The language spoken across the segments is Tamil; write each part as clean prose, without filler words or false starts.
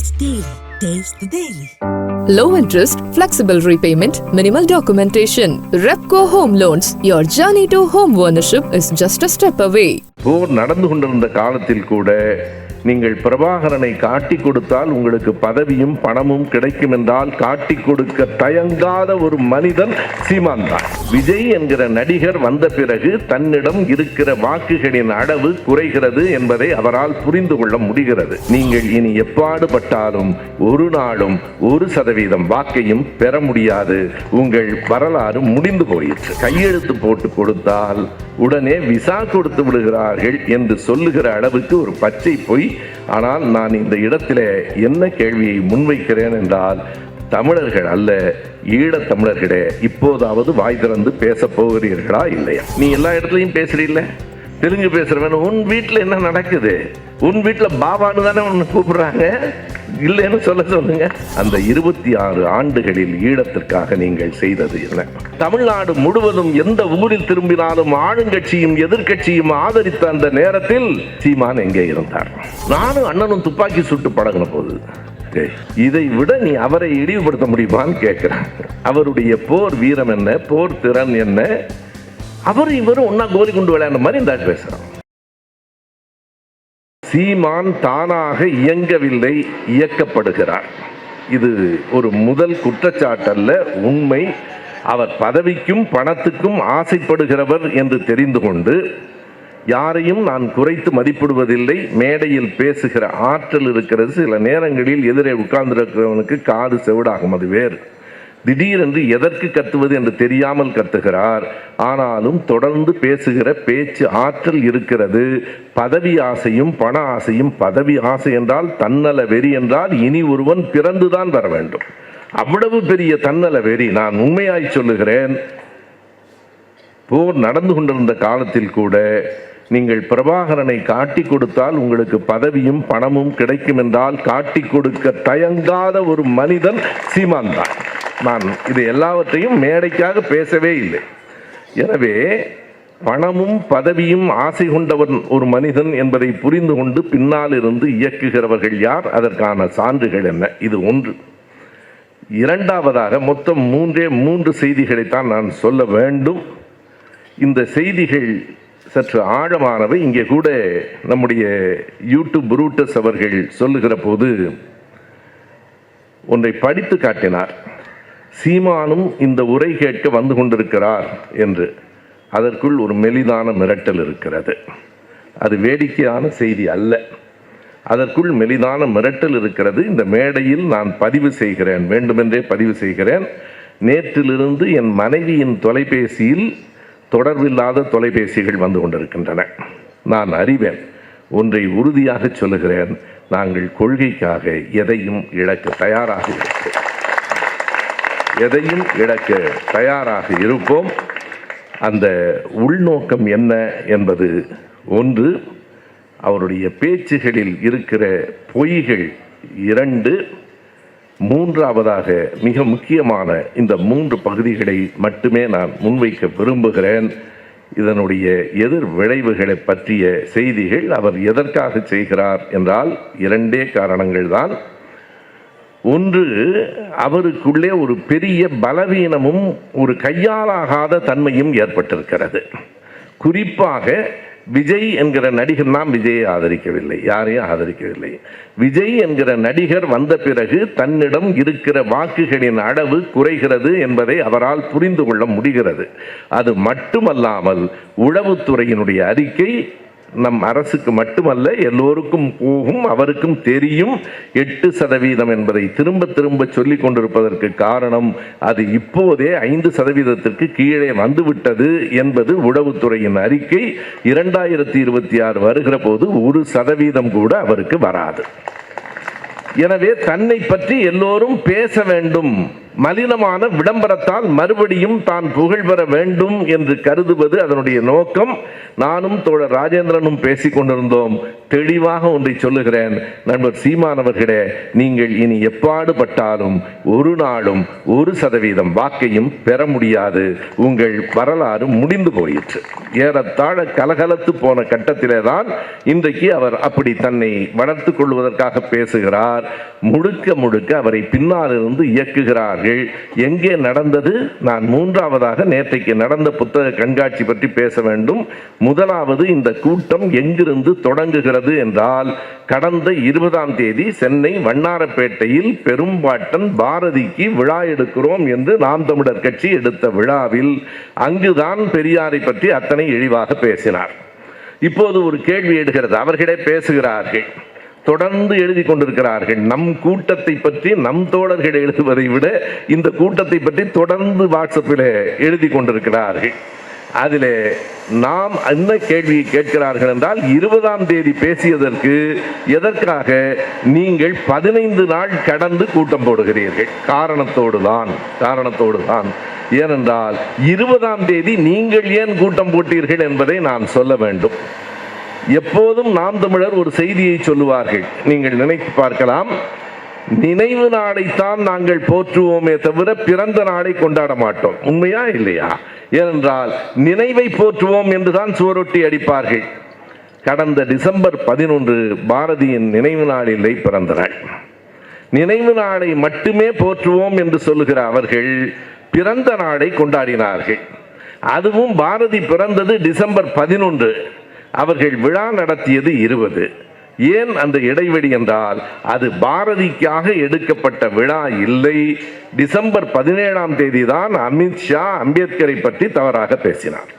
Taste Daily. Taste the Daily. Low interest, flexible repayment, minimal documentation. Repco Home Loans. Your journey to home ownership is just a step away. போர் நடந்து கொண்டிருந்த காலத்தில் கூட நீங்கள் பிரபாகரனை காட்டி கொடுத்தால் உங்களுக்கு பதவியும் பணமும் கிடைக்கும் என்றால் காட்டி கொடுக்க தயங்காத ஒரு மனிதன் சீமான் தான். விஜய் என்கிற நடிகர் வந்த பிறகு தன்னிடம் இருக்கிற வாக்குகளின் அளவு குறைகிறது என்பதை அவரால் புரிந்து கொள்ள முடிகிறது. நீங்கள் இனி எப்பாடுபட்டாலும் ஒரு நாளும் 1% வாக்கையும் பெற முடியாது. உங்கள் வரலாறு முடிந்து போயிற்று. கையெழுத்து போட்டு கொடுத்தால் உடனே விசா கொடுத்து விடுகிறார்கள் என்று சொல்லுகிற அளவுக்கு ஒரு பச்சை பொய். ஆனால் நான் இந்த இடத்திலே என்ன கேள்வியை முன்வைக்கிறேன் என்றால், தமிழர்கள் அல்ல ஈழத் தமிழர்களே, இப்போதாவது வாய் திறந்து பேச போகிறீர்களா இல்லையா? நீ எல்லா இடத்துலையும் பேசுறீல்ல, தெலுங்கு பேசுறவன் உன் வீட்டில் என்ன நடக்குது? உன் வீட்டில் பாபான்னு தானே ஒன்று கூப்பிடுறாங்க, இல்லைன்னு சொல்லுங்க. அந்த 26 ஆண்டுகளில் ஈழத்திற்காக நீங்கள் செய்தது என்ன? தமிழ்நாடு முழுவதும் எந்த ஊரில் திரும்பினாலும் ஆளுங்கட்சியும் எதிர்கட்சியும் ஆதரித்த அந்த நேரத்தில் சீமான் எங்கே இருந்தார்? நானும் அண்ணனும் துப்பாக்கி சுட்டு பழகின போது இதை விட நீ அவரை இழிவுபடுத்த முடியுமான்னு கேட்கிறேன். அவருடைய போர் வீரம் என்ன, போர் திறன் என்ன? அவர் இவரும் ஒன்னா கோலி கொண்டு விளையாட மாதிரி இந்த பேசுறான். சீமான் தானாக இயங்கவில்லை, இயக்கப்படுகிறார். இது ஒரு முதல் குற்றச்சாட்டல்ல, உண்மை. அவர் பதவிக்கும் பணத்துக்கும் ஆசைப்படுகிறவர் என்று தெரிந்து கொண்டு யாரையும் நான் குறைத்து மதிப்பிடுவதில்லை. மேடையில் பேசுகிற ஆற்றல் இருக்கிறது. சில நேரங்களில் எதிரே உட்கார்ந்திருக்கிறவனுக்கு காது செவிடாகும், அது வேறு. திடீரென்று எதற்கு கத்துவது என்று தெரியாமல் கத்துகிறார். ஆனாலும் தொடர்ந்து பேசுகிற பேச்சு ஆற்றல் இருக்கிறது. பதவி ஆசையும் பண ஆசையும், பதவி ஆசை என்றால் தன்னல வெறி என்றால் இனி ஒருவன் பிறந்துதான் வர வேண்டும். அவ்வளவு பெரிய தன்னல வெறி. நான் உண்மையாய் சொல்லுகிறேன், போர் நடந்து கொண்டிருந்த காலத்தில் கூட நீங்கள் பிரபாகரனை காட்டி கொடுத்தால் உங்களுக்கு பதவியும் பணமும் கிடைக்கும் என்றால் காட்டி கொடுக்க தயங்காத ஒரு மனிதன் சீமான் தான். நான் இது எல்லாவற்றையும் மேடைக்காக பேசவே இல்லை. எனவே பணமும் பதவியும் ஆசை கொண்டவன் ஒரு மனிதன் என்பதை புரிந்து கொண்டு பின்னால் இருந்து இயக்குகிறவர்கள் யார்? அதற்கான சான்றுகள் என்ன? இது ஒன்று. இரண்டாவதாக மொத்தம் 3 செய்திகளைத்தான் நான் சொல்ல வேண்டும். இந்த செய்திகள் சற்று ஆழமானவை. இங்கே கூட நம்முடைய யூடியூப் புரூட்டஸ் அவர்கள் சொல்லுகிற போது ஒன்றை படித்து காட்டினார். சீமானும் இந்த உரை கேட்க வந்து கொண்டிருக்கிறார் என்று. அதற்குள் ஒரு மெலிதான மிரட்டல் இருக்கிறது. அது வேடிக்கையான செய்தி அல்ல. அதற்குள் மெலிதான மிரட்டல் இருக்கிறது. இந்த மேடையில் நான் பதிவு செய்கிறேன், வேண்டுமென்றே பதிவு செய்கிறேன். நேற்றிலிருந்து என் மனைவியின் தொலைபேசியில் தொடர்பில்லாத தொலைபேசிகள் வந்து கொண்டிருக்கின்றன. நான் அறிவேன். ஒன்றை உறுதியாக சொல்லுகிறேன், நாங்கள் கொள்கைக்காக எதையும் இழக்க தயாராக இருப்போம். எதையும் இழக்க தயாராக இருப்போம். அந்த உள்நோக்கம் என்ன என்பது ஒன்று. அவருடைய பேச்சுகளில் இருக்கிற பொய்கள் 2. மூன்றாவதாக மிக முக்கியமான இந்த 3 பகுதிகளை மட்டுமே நான் முன்வைக்க விரும்புகிறேன். இதனுடைய எதிர் விளைவுகளை பற்றிய செய்திகள். அவர் எதற்காக செய்கிறார் என்றால் 2 காரணங்கள் தான். ஒன்று, அவருக்குள்ளே ஒரு பெரிய பலவீனமும் ஒரு கையாலாகாத தன்மையும் ஏற்பட்டிருக்கிறது. குறிப்பாக விஜய் என்கிற நடிகர், நாம் விஜயை ஆதரிக்கவில்லை, யாரையும் ஆதரிக்கவில்லை. விஜய் என்கிற நடிகர் வந்த பிறகு தன்னிடம் இருக்கிற வாக்குகளின் அளவு குறைகிறது என்பதை அவரால் புரிந்து கொள்ள முடிகிறது. அது மட்டுமல்லாமல் உளவுத்துறையினுடைய அறிக்கை நம் அரசுக்கு மட்டுமல்ல எல்லோருக்கும் போகும், அவருக்கும் தெரியும். 8% என்பதை திரும்ப திரும்ப சொல்லிக் கொண்டிருப்பதற்கு காரணம் அது இப்போதே 5% கீழே வந்துவிட்டது என்பது உளவுத்துறையின் அறிக்கை. 2026 வருகிற போது 1% கூட அவருக்கு வராது. எனவே தன்னை பற்றி எல்லோரும் பேச வேண்டும் மலினமான விளம்பரத்தால் மறுபடியும் தான் புகழ் பெற வேண்டும் என்று கருதுவது அதனுடைய நோக்கம். நானும் தோழர் ராஜேந்திரனும் பேசிக் கொண்டிருந்தோம். தெளிவாக ஒன்றை சொல்லுகிறேன், நண்பர் சீமானவர்களே, நீங்கள் இனி எப்பாடுபட்டாலும் ஒரு நாளும் 1% வாக்கையும் பெற முடியாது. உங்கள் வரலாறு முடிந்து போயிற்று. ஏறத்தாழ கலகலத்து போன கட்டத்திலே தான் இன்றைக்கு அவர் அப்படி தன்னை வளர்த்துக் கொள்வதற்காக பேசுகிறார். முழுக்க முழுக்க அவரை பின்னால் இருந்து இயக்குகிறார்கள். எங்கே நடந்தது? நான் மூன்றாவதாக நேற்றைக்கு நடந்த புத்தக கண்காட்சி பற்றி பேச வேண்டும். முதலாவது, இந்த கூட்டம் எங்கிருந்து தொடங்குகிறது என்றால், கடந்த 20ஆம் தேதி சென்னை வண்ணாரப்பேட்டையில் பெரும்பாட்டன் பாரதிக்கு விழா எடுக்கிறோம் என்று நாம் தமிழர் கட்சி எடுத்த விழாவில் அங்குதான் பெரியாரை பற்றி அத்தனை இழிவாக பேசினார். இப்போது ஒரு கேள்வி எடுக்கிறது. அவர்களே பேசுகிறார்கள், தொடர்ந்து எழுதி கொண்டிருக்கிறார்கள். நம் கூட்டத்தை பற்றி நம் தோழர்கள் எழுதுவதை விட இந்த கூட்டத்தை பற்றி தொடர்ந்து வாட்ஸ்அப்பில் எழுதி கொண்டிருக்கிறார்கள். அதிலே நாம் என்ன கேள்வியை கேட்கிறார்கள் என்றால், 20ஆம் தேதி பேசியதற்கு எதற்காக நீங்கள் 15 நாள் கடந்து கூட்டம் போடுகிறீர்கள்? காரணத்தோடு தான். ஏனென்றால் 20ஆம் தேதி நீங்கள் ஏன் கூட்டம் போட்டீர்கள் என்பதை நான் சொல்ல வேண்டும். எப்போதும் நாம் தமிழர் ஒரு செய்தியை சொல்லுவார்கள், நீங்கள் நினைத்து பார்க்கலாம். நினைவு நாளைத்தான் நாங்கள் போற்றுவோமே தவிர பிறந்த நாளை கொண்டாட மாட்டோம். உண்மையா இல்லையா? ஏனென்றால் நினைவை போற்றுவோம் என்றுதான் சுவரொட்டி அடிப்பார்கள். கடந்த டிசம்பர் 11 பாரதியின் நினைவு நாள் இல்லை, பிறந்த நாள். நினைவு நாளை மட்டுமே போற்றுவோம் என்று சொல்லுகிற அவர்கள் பிறந்த நாளை கொண்டாடினார்கள். அதுவும் பாரதி பிறந்தது டிசம்பர் 11, அவர்கள் விழா நடத்தியது 20. ஏன் அந்த இடைவெளி என்றால், அது பாரதிக்காக எடுக்கப்பட்ட விழா இல்லை. டிசம்பர் 17ஆம் தேதி தான் அமித்ஷா அம்பேத்கரை பற்றி தவறாக பேசினார்.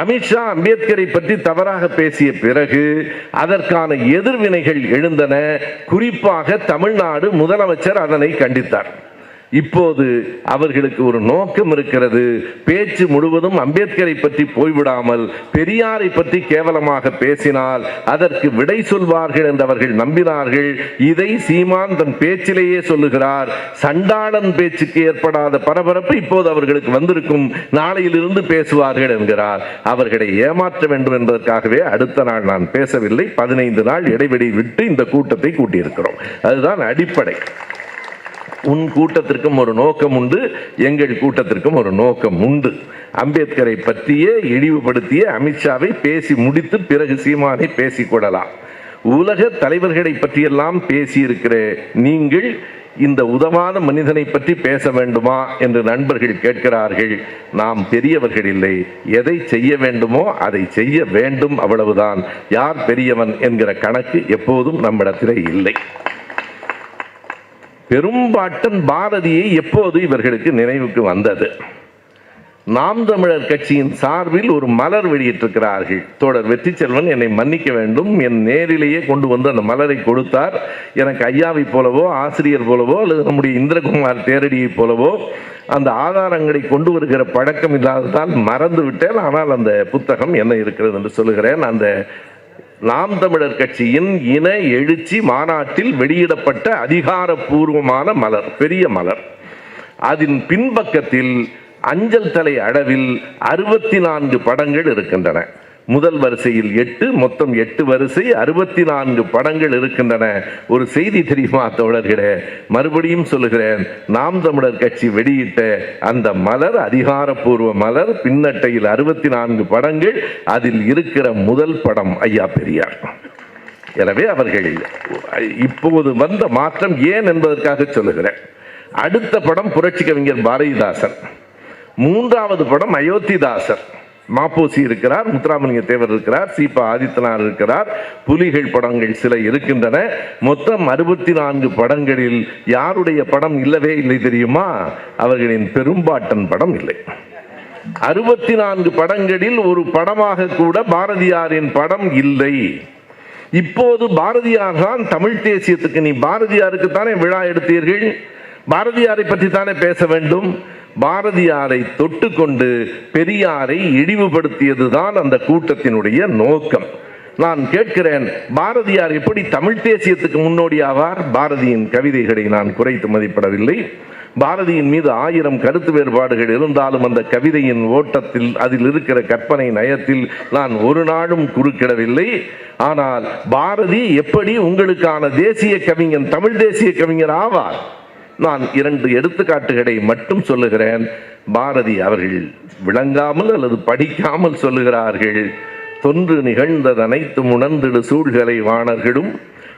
அமித்ஷா அம்பேத்கரை பற்றி தவறாக பேசிய பிறகு அதற்கான எதிர்வினைகள் எழுந்தன. குறிப்பாக தமிழ்நாடு முதலமைச்சர் அதனை கண்டித்தார். இப்போது அவர்களுக்கு ஒரு நோக்கம் இருக்கிறது. பேச்சு முழுவதும் அம்பேத்கரை பற்றி போய்விடாமல் பெரியாரை பற்றி கேவலமாக பேசினால் அதற்கு விடை சொல்வார்கள் என்று அவர்கள் நம்பினார்கள். இதை சீமான் தன் பேச்சிலேயே சொல்லுகிறார். சண்டாளன் பேச்சுக்கு ஏற்படாத பரபரப்பு இப்போது அவர்களுக்கு வந்திருக்கும், நாளையிலிருந்து பேசுவார்கள் என்கிறார். அவர்களை ஏமாற்ற வேண்டும் என்பதற்காகவே அடுத்த நாள் நான் பேசவில்லை. 15 நாள் இடைவெளி விட்டு இந்த கூட்டத்தை கூட்டியிருக்கிறோம். அதுதான் அடிப்படை. உன் கூட்டத்திற்கும் ஒரு நோக்கம் உண்டு, எங்கள் கூட்டத்திற்கும் ஒரு நோக்கம் உண்டு. அம்பேத்கரை பற்றியே இழிவுபடுத்திய அமித்ஷாவை பேசி முடித்து பிறகு சீமானை பேசிக்கொள்ளலாம். உலக தலைவர்களை பற்றியெல்லாம் பேசியிருக்கிற நீங்கள் இந்த உதவாத மனிதனை பற்றி பேச வேண்டுமா என்று நண்பர்கள் கேட்கிறார்கள். நாம் பெரியவர்கள் இல்லை, எதை செய்ய வேண்டுமோ அதை செய்ய வேண்டும், அவ்வளவுதான். யார் பெரியவன் என்கிற கணக்கு எப்போதும் நம்மிடத்திலே இல்லை. பெரும்பாட்டன் பாரதியை எப்போது இவர்களுக்கு நினைவுக்கு வந்தது? நாம் தமிழர் கட்சியின் சார்பில் ஒரு மலர் வெளியிட்டிருக்கிறார்கள். தோழர் வெற்றி செல்வன் என்னை மன்னிக்க வேண்டும், என் நேரிலேயே கொண்டு வந்து அந்த மலரை கொடுத்தார். எனக்கு ஐயாவை போலவோ ஆசிரியர் போலவோ அல்லது நம்முடைய இந்திரகுமார் தேரடியை போலவோ அந்த ஆதாரங்களை கொண்டு வருகிற பழக்கம் இல்லாததால் மறந்து விட்டேன். ஆனால் அந்த புத்தகம் என்ன இருக்கிறது என்று சொல்லுகிறேன். அந்த நாம் தமிழர் கட்சியின் இன எழுச்சி மாநாட்டில் வெளியிடப்பட்ட அதிகாரப்பூர்வமான மலர், பெரிய மலர். அதன் பின்பக்கத்தில் அஞ்சல் தலை அளவில் 64 படங்கள் இருக்கின்றன. முதல் வரிசையில் 8, மொத்தம் 8 வரிசை, 64 படங்கள் இருக்கின்றன. ஒரு செய்தி தெரியுமா தோழர்களே? மறுபடியும் சொல்லுகிறேன், நாம் தமிழர் கட்சி வெளியிட்ட அந்த மலர் அதிகாரப்பூர்வ மலர். பின்னட்டையில் 64 படங்கள். அதில் இருக்கிற முதல் படம் ஐயா பெரியார். எனவே அவர்கள் இப்போது வந்த மாற்றம் ஏன் என்பதற்காக சொல்லுகிறேன். அடுத்த படம் புரட்சி கவிஞர் பாரதிதாசன். மூன்றாவது படம் அயோத்திதாசர். மாப்போசி இருக்கிறார், முத்துராமலிங்க தேவர் இருக்கிறார், சீபா ஆதித்தனார் இருக்கிறார், புலிகள் படங்கள் சில இருக்கின்றன. மொத்தம் 64 படங்களில் யாருடைய படம் இல்லவே இல்லை தெரியுமா? அவர்களின் பெரும்பாட்டன் படம் இல்லை. 64 படங்களில் ஒரு படமாக கூட பாரதியாரின் படம் இல்லை. இப்போது பாரதியார் தான் தமிழ் தேசியத்துக்கு, நீ பாரதியாருக்கு தானே விழா எடுத்தீர்கள், பாரதியாரை பற்றி தானே பேச வேண்டும். பாரதியாரை தொட்டுக்கொண்டு பெரியாரை இழிவுபடுத்தியதுதான் அந்த கூட்டத்தினுடைய நோக்கம். நான் கேட்கிறேன், பாரதியார் எப்படி தமிழ் தேசியத்துக்கு முன்னோடி ஆவார்? பாரதியின் கவிதைகளை நான் குறைத்து மதிப்பிடவில்லை. பாரதியின் மீது 1000 கருத்து வேறுபாடுகள் இருந்தாலும் அந்த கவிதையின் ஓட்டத்தில் அதில் இருக்கிற கற்பனை நயத்தில் நான் ஒரு நாளும் குறுக்கிடவில்லை. ஆனால் பாரதி எப்படி உங்களுக்கான தேசிய கவிஞன், தமிழ் தேசிய கவிஞர் ஆவார்? நான் 2 எடுத்துக்காட்டுகளை மட்டும் சொல்லுகிறேன். பாரதி அவர்கள் விளங்காமல் அல்லது படிக்காமல் சொல்லுகிறார்கள். தொன்று நிகழ்ந்ததனைத்தும் உணர்ந்திடு சூழ்களை வாணர்களும்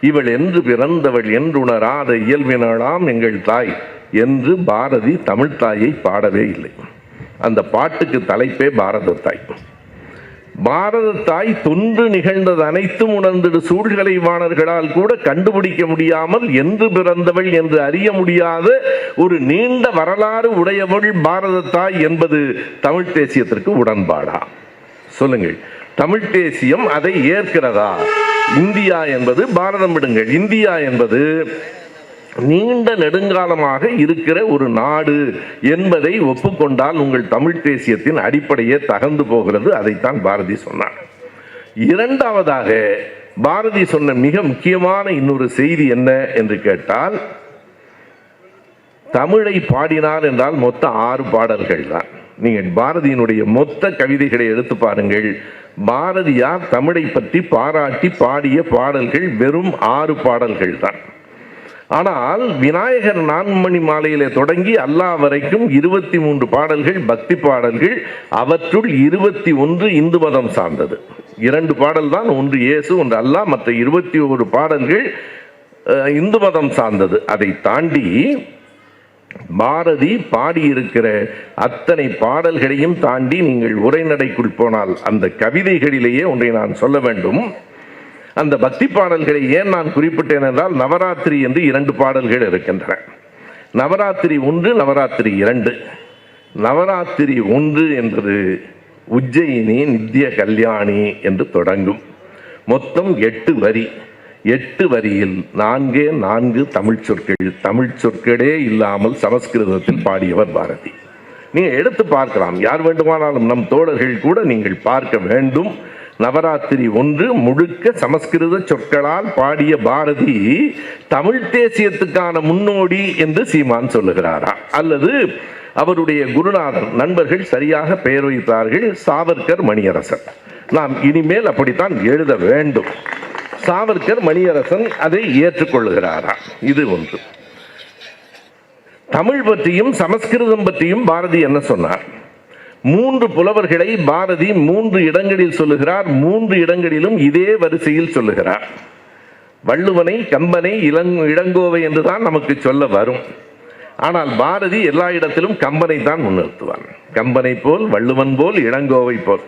இவள் என்று பிறந்தவள் என்றுணராத இயல்பினாளாம் எங்கள் தாய் என்று பாரதி தமிழ் தாயை பாடவே இல்லை. அந்த பாட்டுக்கு தலைப்பே பாரத தாய். பாரத தாய் தொன்று நிகழ்ந்தது அனைத்தும் உணர்ந்திடு சூழ்களை வாணர்களால் கூட கண்டுபிடிக்க முடியாமல் என்று பிறந்தவள் என்று அறிய முடியாத ஒரு நீண்ட வரலாறு உடையவள் பாரத தாய் என்பது தமிழ் தேசியத்திற்கு உடன்பாடா? சொல்லுங்கள். தமிழ் தேசியம் அதை ஏற்கிறதா? இந்தியா என்பது, பாரதம் விடுங்கள், இந்தியா என்பது நீண்ட நெடுங்காலமாக இருக்கிற ஒரு நாடு என்பதை ஒப்புக்கொண்டால் உங்கள் தமிழ் தேசியத்தின் அடிப்படையே தகர்ந்து போகிறது. அதைத்தான் பாரதி சொன்னார். இரண்டாவதாக பாரதி சொன்ன மிக முக்கியமான இன்னொரு செய்தி என்ன என்று கேட்டால், தமிழை பாடினார் என்றால் மொத்தம் 6 பாடல்கள் தான். நீங்கள் பாரதியினுடைய மொத்த கவிதைகளை எடுத்து பாருங்கள். பாரதியார் தமிழை பற்றி பாராட்டி பாடிய பாடல்கள் வெறும் 6 பாடல்கள் தான். ஆனால் விநாயகர் 4 மணி மாலையிலே தொடங்கி அல்லாஹ் வரைக்கும் 23 பாடல்கள் பக்தி பாடல்கள். அவற்றுள் 21 இந்து மதம் சார்ந்தது. 2 பாடல் தான், ஒன்று இயேசு ஒன்று அல்லாஹ். மற்ற 21 பாடல்கள் இந்து மதம் சார்ந்தது. அதை தாண்டி பாரதி பாடியிருக்கிற அத்தனை பாடல்களையும் தாண்டி நீங்கள் உரைநடைக்குள் போனால் அந்த கவிதைகளிலேயே ஒன்றை நான் சொல்ல வேண்டும். அந்த பக்தி பாடல்களை ஏன் நான் குறிப்பிட்டேன் என்றால், நவராத்திரி என்று 2 பாடல்கள் இருக்கின்றன. நவராத்திரி 1, நவராத்திரி 2. நவராத்திரி 1 என்பது உஜ்ஜயினி நித்திய கல்யாணி என்று தொடங்கும். மொத்தம் 8 வரி. 8 வரியில் 4 தமிழ் சொற்கள். தமிழ் சொற்களே இல்லாமல் சமஸ்கிருதத்தில் பாடியவர் பாரதி. நீங்கள் எடுத்து பார்க்கலாம், யார் வேண்டுமானாலும், நம் தோழர்கள் கூட நீங்கள் பார்க்க வேண்டும். நவராத்திரி 1 முழுக்க சமஸ்கிருத சொற்களால் பாடிய பாரதி தமிழ் தேசியத்துக்கான முன்னோடி என்று சீமான் சொல்லுகிறாரா? அல்லது அவருடைய குருநாதர், நண்பர்கள் சரியாக பெயர் வைத்தார்கள், சாவர்கர் மணியரசன். நாம் இனிமேல் அப்படித்தான் எழுத வேண்டும். சாவர்கர் மணியரசன் அதை ஏற்றுக்கொள்ளுகிறாரா? இது ஒன்று. தமிழ் பற்றியும் சமஸ்கிருதம் பற்றியும் பாரதி என்ன சொன்னார்? 3 புலவர்களை பாரதி 3 இடங்களில் சொல்லுகிறார். 3 இடங்களிலும் இதே வரிசையில் சொல்லுகிறார். வள்ளுவனை, கம்பனை, இளங்கோவை என்றுதான் நமக்கு சொல்ல வரும். ஆனால் பாரதி எல்லா இடத்திலும் கம்பனை தான் முன்னிறுத்துவான். கம்பனை போல், வள்ளுவன் போல், இளங்கோவை போல்.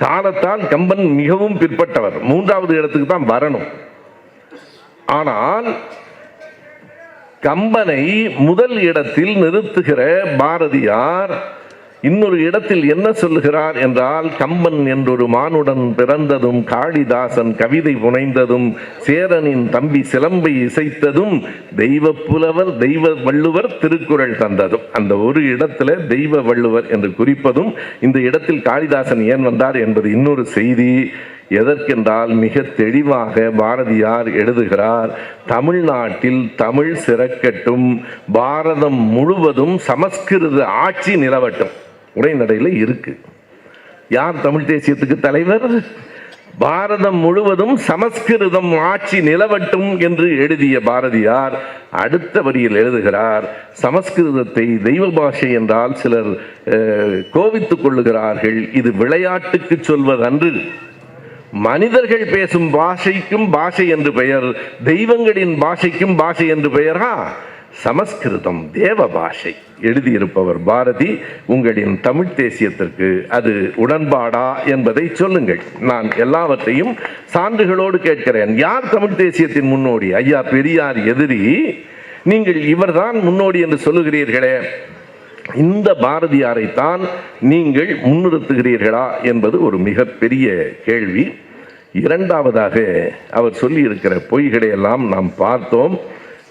காலத்தால் கம்பன் மிகவும் பிற்பட்டவர், 3வது இடத்துக்கு தான் வரணும். ஆனால் கம்பனை முதல் இடத்தில் நிறுத்துகிற பாரதியார் இன்னொரு இடத்தில் என்ன சொல்லுகிறார் என்றால், கம்பன் என்றொரு மானுடன் பிறந்ததும், காளிதாசன் கவிதை புனைந்ததும், சேரனின் தம்பி சிலம்பை இசைத்ததும், தெய்வ புலவர் தெய்வ வள்ளுவர் திருக்குறள் தந்ததும். அந்த ஒரு இடத்துல தெய்வ வள்ளுவர் என்று குறிப்பதும், இந்த இடத்தில் காளிதாசன் ஏன் வந்தார் என்பது இன்னொரு செய்தி. எதற்கென்றால் மிக தெளிவாக பாரதியார் எழுதுகிறார், தமிழ்நாட்டில் தமிழ் சிறக்கட்டும், பாரதம் முழுவதும் சமஸ்கிருத ஆட்சி நிலவட்டும். உரைநடையில் இருக்கு. யார் தமிழ் தேசியத்துக்கு தலைவர்? பாரதம் முழுவதும் சமஸ்கிருதம் ஆட்சி நிலவட்டும் என்று எழுதிய பாரதியார் அடுத்த வரியில் எழுதுகிறார், சமஸ்கிருதத்தை தெய்வ பாஷை என்றால் சிலர் கோபித்துக் கொள்ளுகிறார்கள். இது விளையாட்டுக்கு சொல்வதன்று. மனிதர்கள் பேசும் பாஷைக்கும் பாஷை என்று பெயர், தெய்வங்களின் பாஷைக்கும் பாஷை என்று பெயரா? சமஸ்கிருதம் தேவ பாஷை. எழுதியிருப்பவர் பாரதி. உங்களின் தமிழ் தேசியத்திற்கு அது உடன்பாடா என்பதை சொல்லுங்கள். நான் எல்லாவற்றையும் சான்றுகளோடு கேட்கிறேன். யார் தமிழ் தேசியத்தின் முன்னோடி? ஐயா பெரியார் எதிரி. நீங்கள் இவர்தான் முன்னோடி என்று சொல்லுகிறீர்களே, இந்த பாரதியாரைத்தான் நீங்கள் முன்னிறுத்துகிறீர்களா என்பது ஒரு மிகப்பெரிய கேள்வி. இரண்டாவதாக அவர் சொல்லியிருக்கிற பொய்களை எல்லாம் நாம் பார்த்தோம்.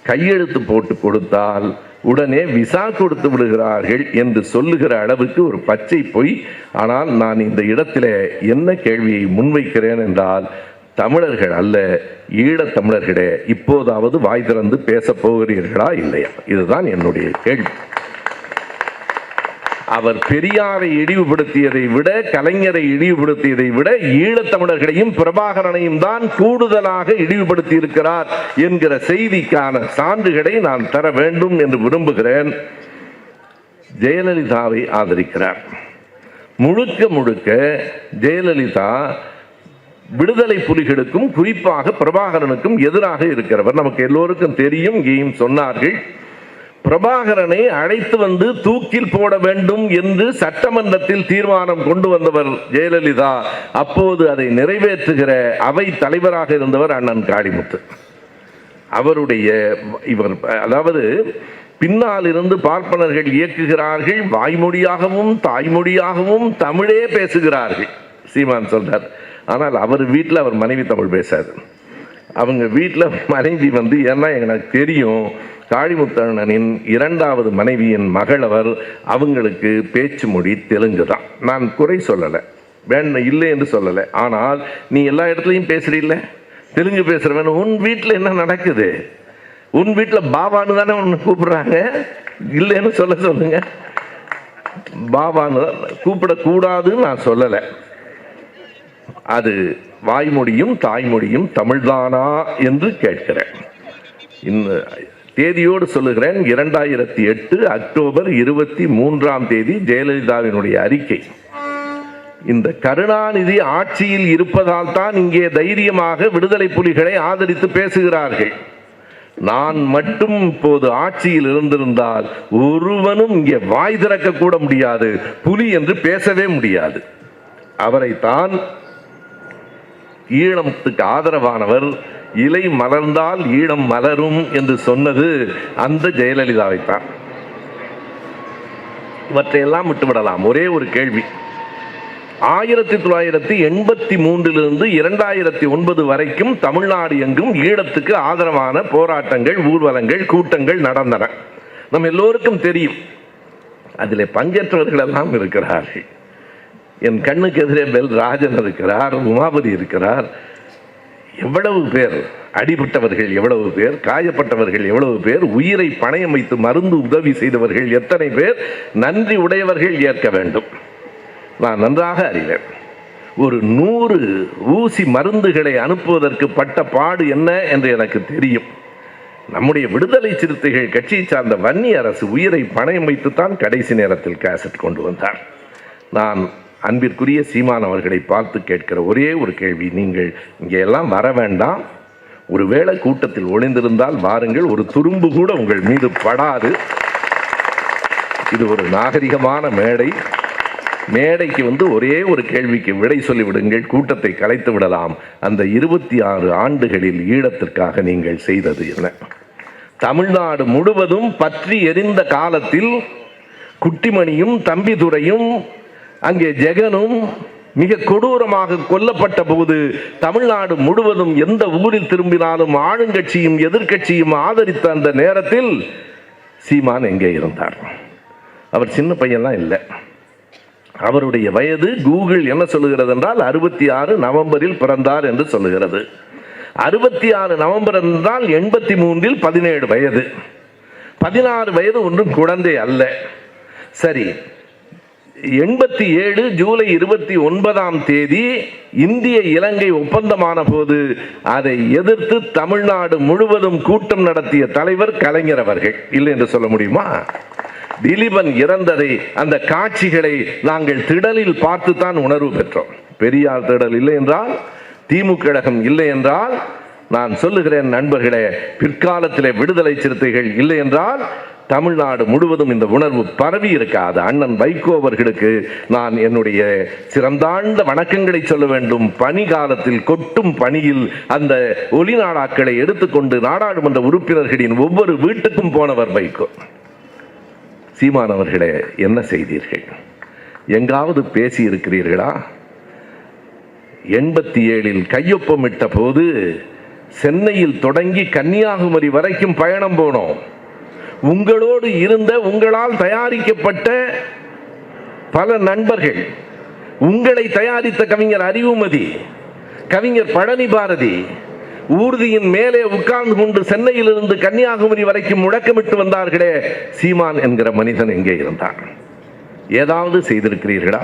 கையெழுத்து போட்டு கொடுத்தால் உடனே விசா கொடுத்து விடுகிறார்கள் என்று சொல்லுகிற அளவுக்கு ஒரு பச்சை பொய். ஆனால் நான் இந்த இடத்துல என்ன கேள்வியை முன்வைக்கிறேன் என்றால், தமிழர்கள் அல்ல, ஈழத் தமிழர்களே, இப்போதாவது வாய் திறந்து பேசப் போகிறீர்களா இல்லையா? இதுதான் என்னுடைய கேள்வி. அவர் பெரியாரை இழிவுபடுத்தியதை விட, கலைஞரை இழிவுபடுத்தியதை விட, ஈழத்தமிழர்களையும் பிரபாகரனையும் தான் கூடுதலாக இழிவுபடுத்தி இருக்கிறார் என்கிற செய்திக்கான சான்றுகளை நான் தர வேண்டும் என்று விரும்புகிறேன். ஜெயலலிதாவை ஆதரிக்கிறார். முழுக்க முழுக்க ஜெயலலிதா விடுதலை புலிகளுக்கும் குறிப்பாக பிரபாகரனுக்கும் எதிராக இருக்கிறவர். நமக்கு எல்லோருக்கும் தெரியும், இங்கேயும் சொன்னார்கள். பிரபாகரனை அழைத்து வந்து தூக்கில் போட வேண்டும் என்று சட்டமன்றத்தில் தீர்மானம் கொண்டு வந்தவர் ஜெயலலிதா. அப்போது அதை நிறைவேற்றுகிற அவை தலைவராக இருந்தவர் அண்ணன் காளிமுத்து. அவருடைய அதாவது பின்னால் இருந்து பார்ப்பனர்கள் இயக்குகிறார்கள், வாய்மொழியாகவும் தாய்மொழியாகவும் தமிழே பேசுகிறார்கள். சீமான் சொல்றார். ஆனால் அவர் வீட்டில் அவர் மனைவி தமிழ் பேசாது. அவங்க வீட்டில் மனைவி ஏன்னா எனக்கு தெரியும், காளிமுத்தண்ணனின் இரண்டாவது மனைவியின் மகள் அவர். அவங்களுக்கு பேச்சு மொழி தெலுங்கு தான். நான் குறை சொல்லலை, வேண்டாம் இல்லை என்று சொல்லலை. ஆனால் நீ எல்லா இடத்துலையும் பேசுறீல்ல, தெலுங்கு பேசுறவன், உன் வீட்டில் என்ன நடக்குது? உன் வீட்டில் பாபான்னு தானே ஒன்று கூப்பிடுறாங்க, இல்லைன்னு சொல்லுங்க. பாபான்னு கூப்பிடக்கூடாதுன்னு நான் சொல்லலை. அது வாய்மொழியும் தாய்மொழியும் தமிழ்தானா என்று கேட்கிறேன். இந்த தேதியோடு சொல்லுகிறேன், 2008 அக்டோபர் 23 ஜெயலலிதாவினுடைய அறிக்கை. இந்த கருணாநிதி ஆட்சியில் இருப்பதால் தான் இங்கே தைரியமாக விடுதலை புலிகளை ஆதரித்து பேசுகிறார்கள். நான் மட்டும் இப்போது ஆட்சியில் இருந்திருந்தால் ஒருவனும் இங்கே வாய் திறக்க கூட முடியாது, புலி என்று பேசவே முடியாது. அவரைத்தான் ஈழத்துக்கு ஆதரவானவர், இலை மலர்ந்தால் ஈழம் மலரும் என்று சொன்னது அந்த ஜெயலலிதாவைத்தான். இவற்றையெல்லாம் விட்டுவிடலாம். ஒரே ஒரு கேள்வி. 1983 2009 வரைக்கும் தமிழ்நாடு எங்கும் ஈழத்துக்கு ஆதரவான போராட்டங்கள், ஊர்வலங்கள், கூட்டங்கள் நடந்தன. நம் எல்லோருக்கும் தெரியும். அதில் பங்கேற்றவர்கள் எல்லாம் இருக்கிறார்கள். என் கண்ணுக்கு எதிரே பெல் ராஜன் இருக்கிறார், உமாபதி இருக்கிறார். எவ்வளவு பேர் அடிபட்டவர்கள், எவ்வளவு பேர் காயப்பட்டவர்கள், எவ்வளவு பேர் உயிரை பணயம் வைத்து மருந்து உதவி செய்தவர்கள், எத்தனை பேர் நன்றி உடையவர்கள் ஏற்க வேண்டும். நான் நன்றாக அறிவேன். ஒரு 100 ஊசி மருந்துகளை அனுப்புவதற்கு பட்ட பாடு என்ன என்று எனக்கு தெரியும். நம்முடைய விடுதலை சிறுத்தைகள் கட்சியை சார்ந்த வன்னி அரசு உயிரை பணயம் வைத்துத்தான் கடைசி நேரத்தில் கேசட் கொண்டு வந்தார். நான் அன்பிற்குரிய சீமான் அவர்களை பார்த்து கேட்கிற ஒரே ஒரு கேள்வி, நீங்கள் இங்கே எல்லாம் வர வேண்டாம். ஒருவேளை கூட்டத்தில் ஒளிந்திருந்தால் வாருங்கள், ஒரு துரும்பு கூட உங்கள் மீது படாது. இது ஒரு நாகரிகமான மேடை. மேடைக்கு ஒரே ஒரு கேள்விக்கு விடை சொல்லிவிடுங்கள், கூட்டத்தை கலைத்து விடலாம். அந்த 26 ஆண்டுகளில் ஈழத்திற்காக நீங்கள் செய்தது என்ன? தமிழ்நாடு முழுவதும் பற்றி எரிந்த காலத்தில் குட்டிமணியும் தம்பிதுரையும் அங்கே ஜெகனும் மிக கொடூரமாக கொல்லப்பட்ட போது தமிழ்நாடு முழுவதும் எந்த ஊரில் திரும்பினாலும் ஆளுங்கட்சியும் எதிர்கட்சியும் ஆதரித்த அந்த நேரத்தில் சீமான் எங்கே இருந்தார்? அவர் சின்ன பையன்லாம் இல்லை. அவருடைய வயது கூகுள் என்ன சொல்லுகிறது என்றால் 66 நவம்பரில் பிறந்தார் என்று சொல்லுகிறது. 66 நவம்பர் என்றால் 83 17 வயது. 16 வயது ஒன்றும் குழந்தை அல்ல. சரி, 87 ஜூலை 29 இந்திய இலங்கை ஒப்பந்தமான போது அதை எதிர்த்து தமிழ்நாடு முழுவதும் கூட்டம் நடத்திய தலைவர் கலைஞர் அவர்கள். இல்லை என்று சொல்ல முடியுமா? திலீபன் இறந்ததை, அந்த காட்சிகளை நாங்கள் திடலில் பார்த்துத்தான் உணர்வு பெற்றோம். பெரியார் திடல் இல்லை என்றால், திமுக கழகம் இல்லை என்றால், நான் சொல்லுகிறேன் நண்பர்களே, பிற்காலத்திலே விடுதலை சிறுத்தைகள் இல்லை என்றால் தமிழ்நாடு முழுவதும் இந்த உணர்வு பரவி இருக்காது. அண்ணன் வைகோ அவர்களுக்கு நான் என்னுடைய சிறந்தாழ்ந்த வணக்கங்களை சொல்ல வேண்டும். பனி காலத்தில் கொட்டும் பணியில் அந்த ஒளிநாடாக்களை எடுத்துக்கொண்டு நாடாளுமன்ற உறுப்பினர்களின் ஒவ்வொரு வீட்டுக்கும் போனவர் வைகோ. சீமானவர்களே, என்ன செய்தீர்கள்? எங்காவது பேசி இருக்கிறீர்களா? 87 கையொப்பமிட்ட போது சென்னையில் தொடங்கி கன்னியாகுமரி வரைக்கும் பயணம் போனோம். உங்களோடு இருந்த, உங்களால் தயாரிக்கப்பட்ட பல நண்பர்கள், உங்களை தயாரித்த கவிஞர் அறிவுமதி, கவிஞர் பழனி பாரதி ஊர்தியின் மேலே உட்கார்ந்து கொண்டு சென்னையிலிருந்து கன்னியாகுமரி வரைக்கும் முழக்கமிட்டு வந்தார்களே, சீமான் என்கிற மனிதன் எங்கே இருந்தார்? ஏதாவது செய்திருக்கிறீர்களா?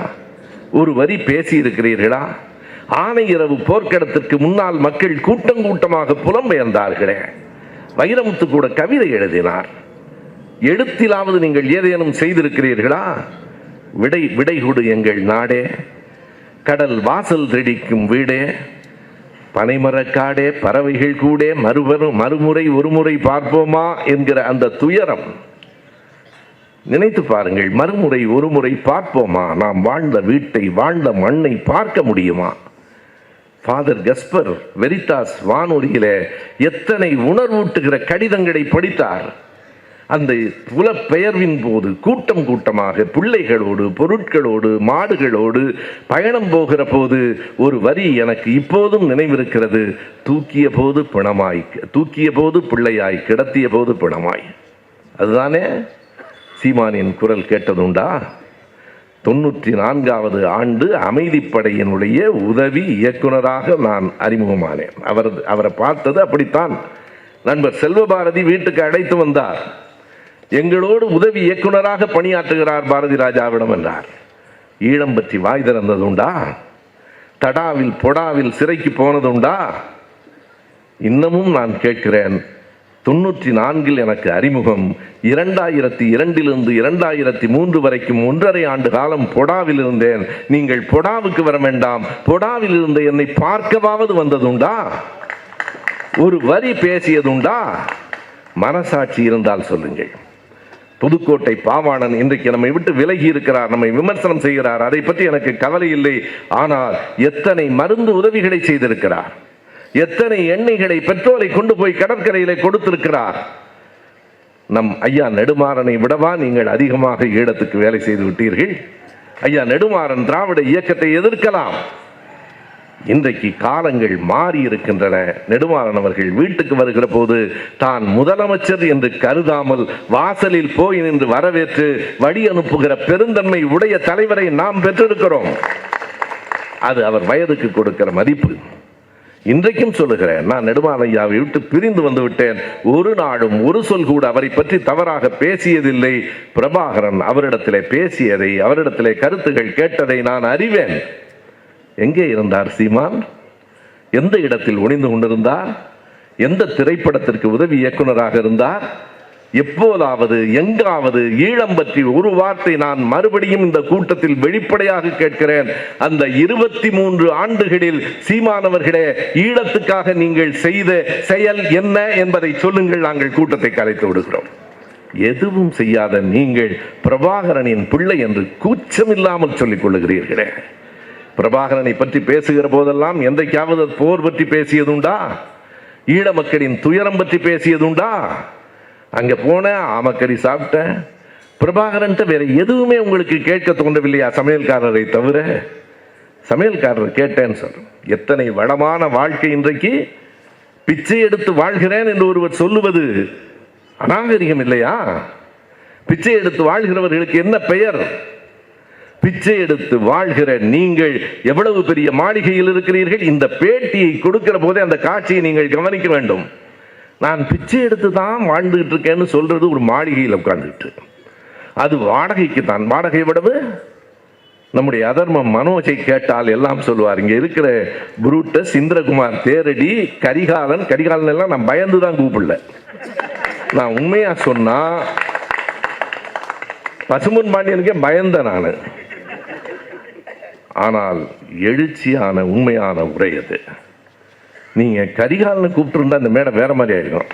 ஒரு வரி பேசி இருக்கிறீர்களா? ஆனையிரவு போர்க்களத்திற்கு முன்னால் மக்கள் கூட்டம் கூட்டமாக புலம்பெயர்ந்தார்களே, வைரமுத்து கூட கவிதை எழுதினார். எழுத்திலாவது நீங்கள் ஏதேனும் செய்திருக்கிறீர்களா? விடை கொடு எங்கள் நாடே, கடல் வாசல் திடிக்கும் வீடே, பனைமரக்காடே, பறவைகள் கூடே, மறுமுறை ஒருமுறை பார்ப்போமா என்கிற அந்த துயரம் நினைத்து பாருங்கள். மறுமுறை ஒருமுறை பார்ப்போமா? நாம் வாழ்ந்த வீட்டை, வாழ்ந்த மண்ணை பார்க்க முடியுமா? ஃபாதர் கஸ்பர் வெரிதாஸ் வானொலியிலே எத்தனை உணர்வூட்டுகிற கடிதங்களை படித்தார். அந்த புலப்பெயர்வின் போது கூட்டம் கூட்டமாக பிள்ளைகளோடு, பொருட்களோடு, மாடுகளோடு பயணம் போகிற போது ஒரு வரி எனக்கு இப்போதும் நினைவிருக்கிறது. தூக்கிய போது பிணமாய், தூக்கிய போது பிள்ளையாய், கிடத்திய போது பிணமாய். அதுதானே சீமானின் குரல் கேட்டதுண்டா? 94வது ஆண்டு அமைதிப்படையினுடைய உதவி இயக்குனராக நான் அறிமுகமானேன். அவரை பார்த்தது அப்படித்தான். நண்பர் செல்வபாரதி வீட்டுக்கு அழைத்து வந்தார். எங்களோடு உதவி இயக்குனராக பணியாற்றுகிறார் பாரதி ராஜாவிடம் என்றார். ஈழம் பற்றி வாய் திறந்ததுண்டா? தடாவில் பொடாவில் சிறைக்கு போனதுண்டா? இன்னமும் நான் கேட்கிறேன். 94 எனக்கு அறிமுகம். 2002 2003 வரைக்கும் 1.5 ஆண்டு காலம் பொடாவில் இருந்தேன். நீங்கள் பொடாவுக்கு வர வேண்டாம், பொடாவில் இருந்த என்னை பார்க்கவாவது வந்ததுண்டா? ஒரு வரி பேசியதுண்டா? மனசாட்சி இருந்தால் சொல்லுங்கள். புதுக்கோட்டை பாவாணன் இன்றைக்கு நம்மை விட்டு விலகி இருக்கிறார், நம்மை விமர்சனம் செய்கிறார். அதை பற்றி எனக்கு கவலை இல்லை. ஆனால் எத்தனை மருந்து உதவிகளை செய்திருக்கிறார், எத்தனை எண்ணெய்களை, பெட்ரோலை கொண்டு போய் கடற்கரையிலே கொடுத்திருக்கிறார். நம் ஐயா நெடுமாறனை விடவா நீங்கள் அதிகமாக ஈழத்துக்கு வேலை செய்து விட்டீர்கள்? ஐயா நெடுமாறன் திராவிட இயக்கத்தை எதிர்க்கலாம். இன்றைக்கு காலங்கள் மாறி இருக்கின்றன. நெடுமாறன் அவர்கள் வீட்டுக்கு வருகிற போது தான் முதலமைச்சர் என்று கருதாமல் வாசலில் போய் நின்று வரவேற்று வழி அனுப்புகிற பெருந்தன்மை உடைய தலைவரை நாம் பெற்றிருக்கிறோம். அது அவர் வயதுக்கு கொடுக்கிற மதிப்பு. இன்றைக்கும் சொல்லுகிறேன், நான் நெடுமாறன் ஐயாவை விட்டு பிரிந்து வந்து விட்டேன். ஒரு நாளும் ஒரு சொல் கூட அவரை பற்றி தவறாக பேசியதில்லை. பிரபாகரன் அவரிடத்திலே பேசியதை, அவரிடத்திலே கருத்துகள் கேட்டதை நான் அறிவேன். எங்கே இருந்தார் சீமான்? எந்த இடத்தில் ஒளிந்து கொண்டிருந்தார்? எந்த திரைப்படத்திற்கு உதவி இயக்குனராக இருந்தார்? எப்போதாவது எங்காவது ஈழம் பற்றி ஒரு வார்த்தை நான் மறுபடியும் இந்த கூட்டத்தில் வெளிப்படையாக கேட்கிறேன். அந்த 23 ஆண்டுகளில் சீமானவர்களே, ஈழத்துக்காக நீங்கள் செய்த செயல் என்ன என்பதை சொல்லுங்கள். நாங்கள் கூட்டத்தை கலைத்து விடுகிறோம். எதுவும் செய்யாத நீங்கள் பிரபாகரனின் பிள்ளை என்று கூச்சமில்லாமல் சொல்லிக் கொள்ளுகிறீர்களே. பிரபாகரனை பற்றி பேசுகிற போதெல்லாம் எந்தைக்காவது போர் பற்றி பேசியதுண்டா? ஈழ மக்களின் துயரம் பற்றி பேசியதுண்டா? அங்கே போன ஆமக்கறி சாப்பிட்டேன். பிரபாகரன் வேற எதுவுமே உங்களுக்கு கேட்க தோன்றவில்லையா? சமையல்காரரை தவிர. சமையல்காரர் கேட்டேன்னு சொல்றேன். எத்தனை வளமான வாழ்க்கை இன்றைக்கு. பிச்சை எடுத்து வாழ்கிறேன் என்று ஒருவர் சொல்லுவது அநாகரிகம் இல்லையா? பிச்சை எடுத்து வாழ்கிறவர்களுக்கு என்ன பெயர்? பிச்சை எடுத்து வாழ்கிற நீங்கள் எவ்வளவு பெரிய மாளிகையில் இருக்கிறீர்கள். இந்த பேட்டியை கொடுக்கிற போதே அந்த காட்சியை நீங்கள் கவனிக்க வேண்டும். நான் பிச்சை எடுத்து தான் வாழ்ந்துகிட்டு இருக்கேன்னு சொல்றது ஒரு மாளிகையில் உட்கார்ந்துட்டு, அது வாடகைக்கு தான். வாடகை விடவு நம்முடைய அதர்மம் மனோஜை கேட்டால் எல்லாம் சொல்லுவார். இங்க இருக்கிற புரூட்டஸ், இந்திரகுமார், தேரடி, கரிகாலன் எல்லாம் நான் பயந்து தான் கூப்பிடல. நான் உண்மையா சொன்னா பசும்பொன் பாண்டியனுக்கே பயந்த நான். ஆனால் எழுச்சியான உண்மையான உரை அது. நீங்க கரிகாலனை கூப்பிட்டு அந்த மேடை வேற மாதிரி ஆயிருக்கும்.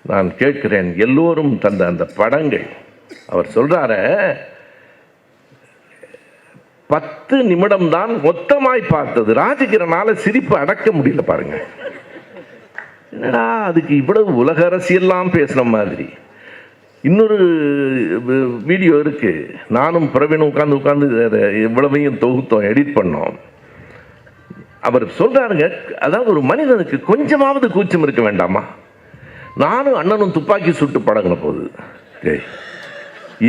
நான் கேட்கிறேன், எல்லோரும் தந்த அந்த படங்கள், அவர் சொல்றார 10 நிமிடம் தான் மொத்தமாய் பார்த்தது. ராஜகிரனால சிரிப்பு அடக்க முடியல. பாருங்க, என்னடா அதுக்கு இவ்வளவு உலக அரசியெல்லாம் பேசுற மாதிரி. இன்னொரு வீடியோ இருக்கு, நானும் பிரவீனும் உட்கார்ந்து இவ்வளவையும் தொகுத்தோம், எடிட் பண்ணோம். அவர் சொல்றாருங்க, அதாவது ஒரு மனிதனுக்கு கொஞ்சமாவது கூச்சம் இருக்க வேண்டாமா? நானும் அண்ணனும் துப்பாக்கி சுட்டு பழகின போது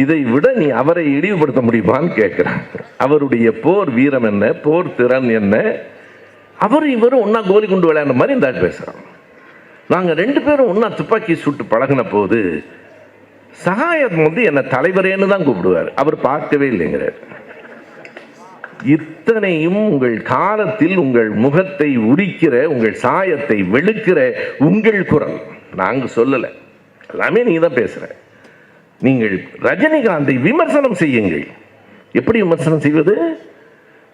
இதை விட நீ அவரை இழிவுபடுத்த முடியுமான்னு கேட்கிறேன். அவருடைய போர் வீரம் என்ன, போர் திறன் என்ன, அவரும் இவரும் ஒன்றா கோலி குண்டு விளையாடுற மாதிரி இந்த ஆள் பேசுகிறான். நாங்கள் 2 பேரும் ஒன்றா துப்பாக்கி சுட்டு பழகின போது சகாயம் என்னை தலைவரேன்னு தான் கூப்பிடுவார், அவர் பார்க்கவே இல்லைங்கிறார். இத்தனையும் உங்கள் காலத்தில் உங்கள் முகத்தை உரிக்கிற, உங்கள் சாயத்தை வெளுக்கிற உங்கள் குரல். நாங்கள் சொல்லலை, எல்லாமே நீ தான் பேசுகிற. நீங்கள் ரஜினிகாந்தை விமர்சனம் செய்யுங்கள். எப்படி விமர்சனம் செய்வது?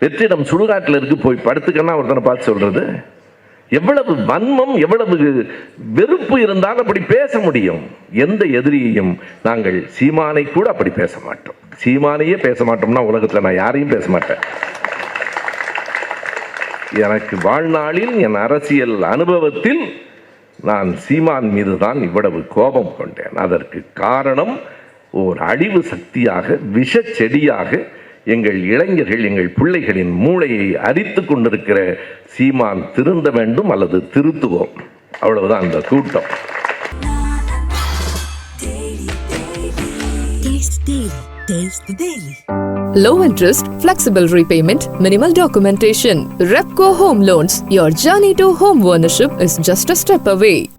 வெற்றிடம் சுடுகாட்டில் இருக்கு, போய் படுத்துக்கன்னா ஒருத்தனை பார்த்து சொல்றது. எவ்வளவு வன்மம், எவ்வளவு வெறுப்பு இருந்தால் அப்படி பேச முடியும்? எந்த எதிரியையும் நாங்கள் சீமானை கூட அப்படி பேச மாட்டோம். சீமானையே பேச மாட்டோம்னா உலகத்தில் நான் யாரையும் பேச மாட்டேன். எனக்கு வாழ்நாளில் என் அரசியல் அனுபவத்தில் நான் சீமான் மீது தான் இவ்வளவு கோபம் கொண்டேன். அதற்கு காரணம் ஓர் அழிவு சக்தியாக, விஷ செடியாக எங்கள் இளைஞர்கள், எங்கள் பிள்ளைகளின் மூளையை அரித்து கொண்டிருக்கிற சீமான் திருந்த வேண்டும் அல்லது திருத்துவோம். அவ்வளவுதான் அந்த கூட்டம். Taste the Daily. Low interest, flexible repayment, minimal documentation. Repco Home Loans. Your journey to home ownership is just a step away.